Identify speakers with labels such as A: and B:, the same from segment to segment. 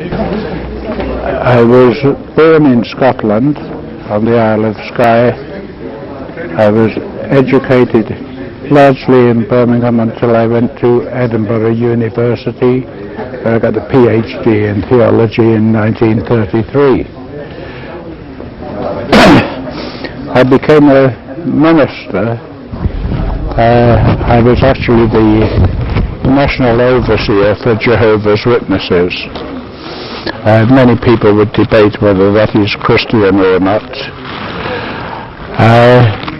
A: I was born in Scotland on the Isle of Skye. I was educated largely in Birmingham until I went to Edinburgh University, where I got a PhD in theology in 1933. I became a minister. I was actually the national overseer for Jehovah's Witnesses. Many people would debate whether that is Christian or not.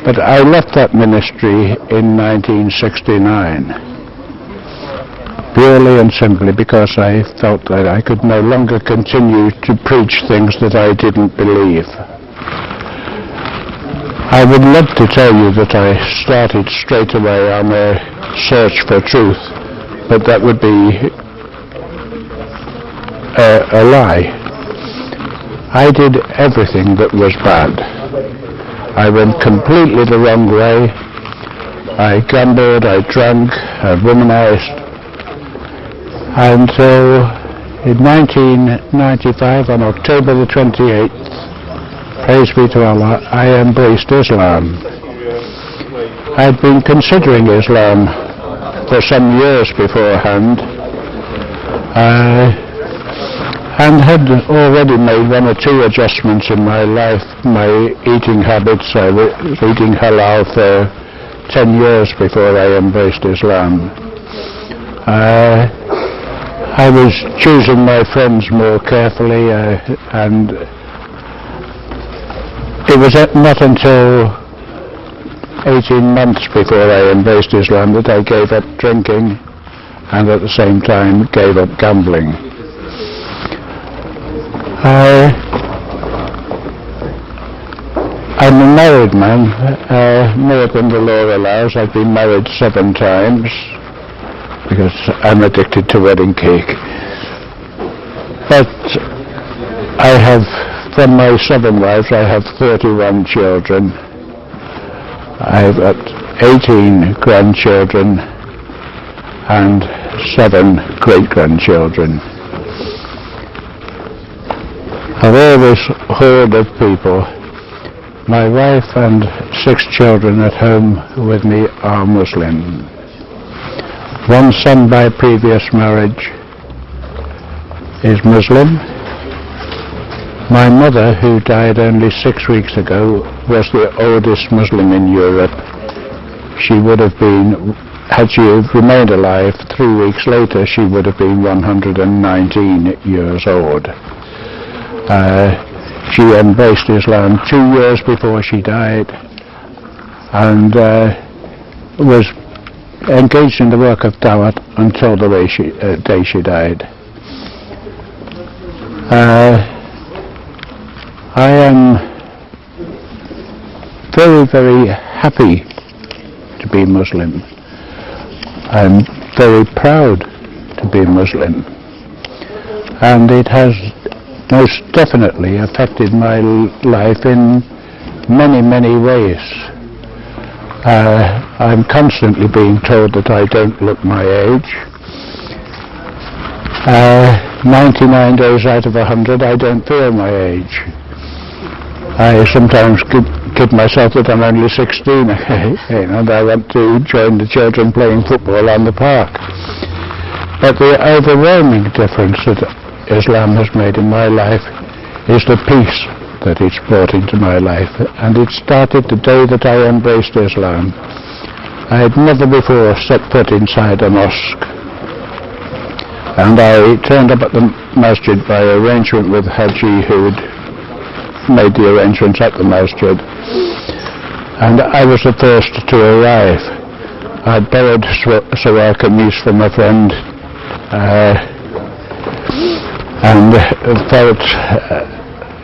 A: But I left that ministry in 1969, purely and simply because I felt that I could no longer continue to preach things that I didn't believe. I would love to tell you that I started straight away on a search for truth, but that would be a lie. I did everything that was bad. I went completely the wrong way. I gambled, I drank, I womanized. Until in 1995, on October the 28th, praise be to Allah, I embraced Islam. I'd been considering Islam for some years beforehand, and had already made one or two adjustments in my life, my eating habits. I was eating halal for 10 years before I embraced Islam. I was choosing my friends more carefully, and it was not until 18 months before I embraced Islam that I gave up drinking and at the same time gave up gambling. I'm a married man, more than the law allows. I've been married 7 times because I'm addicted to wedding cake. But I have, from my 7 wives, I have 31 children. I've got 18 grandchildren and 7 great-grandchildren. Of all this horde of people, my wife and 6 children at home with me are Muslim. 1 son by previous marriage is Muslim. My mother, who died only 6 weeks ago, was the oldest Muslim in Europe. She would have been, had she remained alive 3 weeks later, she would have been 119 years old. She embraced Islam 2 years before she died, and was engaged in the work of Dawat until the day she died. I am very, very happy to be Muslim. I'm very proud to be Muslim, and it has most definitely affected my life in many, many ways. I'm constantly being told that I don't look my age. 99 days out of 100 I don't feel my age. I sometimes kid myself that I'm only 16 and I want to join the children playing football on the park. But the overwhelming difference that Islam has made in my life is the peace that it's brought into my life, and it started the day that I embraced Islam. I had never before set foot inside a mosque, and I turned up at the masjid by arrangement with Haji, who had made the arrangements at the masjid, and I was the first to arrive. I'd borrowed Sawar Kameez from a friend, and felt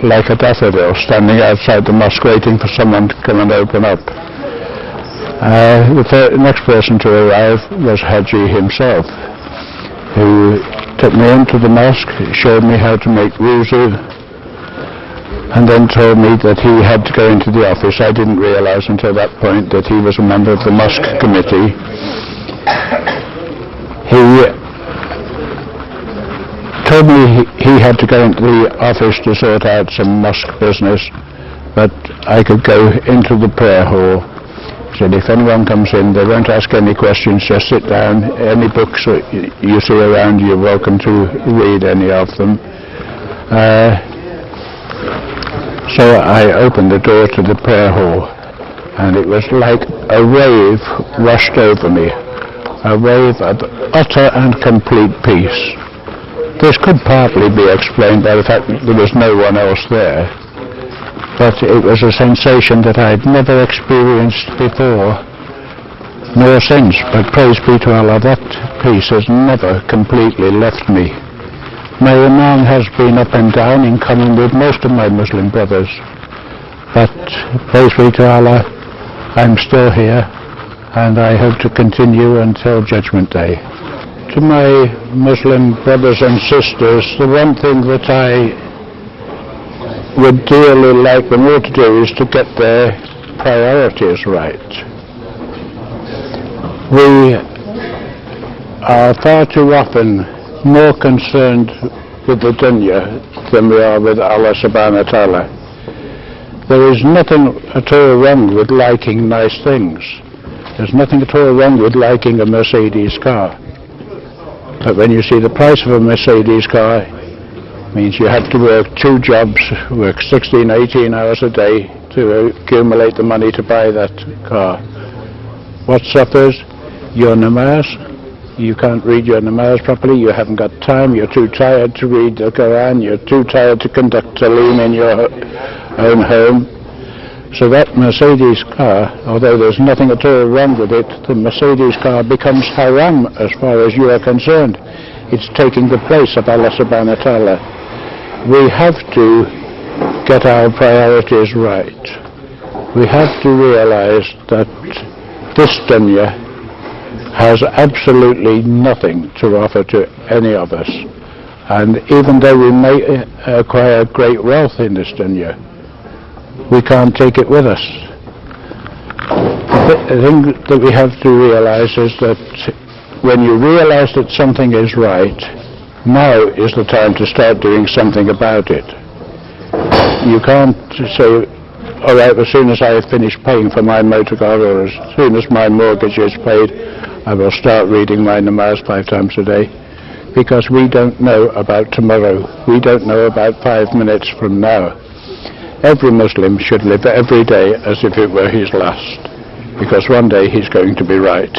A: like a daffodil standing outside the mosque waiting for someone to come and open up. The next person to arrive was Haji himself, who took me into the mosque, showed me how to make wuzu, and then told me that he had to go into the office. I didn't realize until that point that he was a member of the mosque committee. He told Originally he had to go into the office to sort out some mosque business, but I could go into the prayer hall. He said, if anyone comes in, they won't ask any questions, just sit down. Any books that you see around, you're welcome to read any of them. So I opened the door to the prayer hall, and it was like a wave rushed over me, a wave of utter and complete peace. This could partly be explained by the fact that there was no one else there, but it was a sensation that I'd never experienced before, nor since. But praise be to Allah, that peace has never completely left me. My iman has been up and down in common with most of my Muslim brothers, but praise be to Allah, I'm still here, and I hope to continue until Judgment Day. To my Muslim brothers and sisters, the one thing that I would dearly like them all to do is to get their priorities right. We are far too often more concerned with the dunya than we are with Allah subhanahu wa ta'ala. There is nothing at all wrong with liking nice things. There's nothing at all wrong with liking a Mercedes car. But when you see the price of a Mercedes car, it means you have to work 2 jobs, work 16, 18 hours a day to accumulate the money to buy that car. What suffers? Your namaz. You can't read your namaz properly, you haven't got time, you're too tired to read the Quran, you're too tired to conduct talim in your own home. So that Mercedes car, although there's nothing at all wrong with it, the Mercedes car becomes haram as far as you are concerned. It's taking the place of Allah subhanahu wa ta'ala. We have to get our priorities right. We have to realize that this dunya has absolutely nothing to offer to any of us. And even though we may acquire great wealth in this dunya, we can't take it with us. The thing that we have to realize is that when you realize that something is right, now is the time to start doing something about it. You can't say, all right, as soon as I have finished paying for my motor car, or as soon as my mortgage is paid, I will start reading my namaz 5 times a day, because we don't know about tomorrow. We don't know about 5 minutes from now. Every Muslim should live every day as if it were his last, because one day he's going to be right.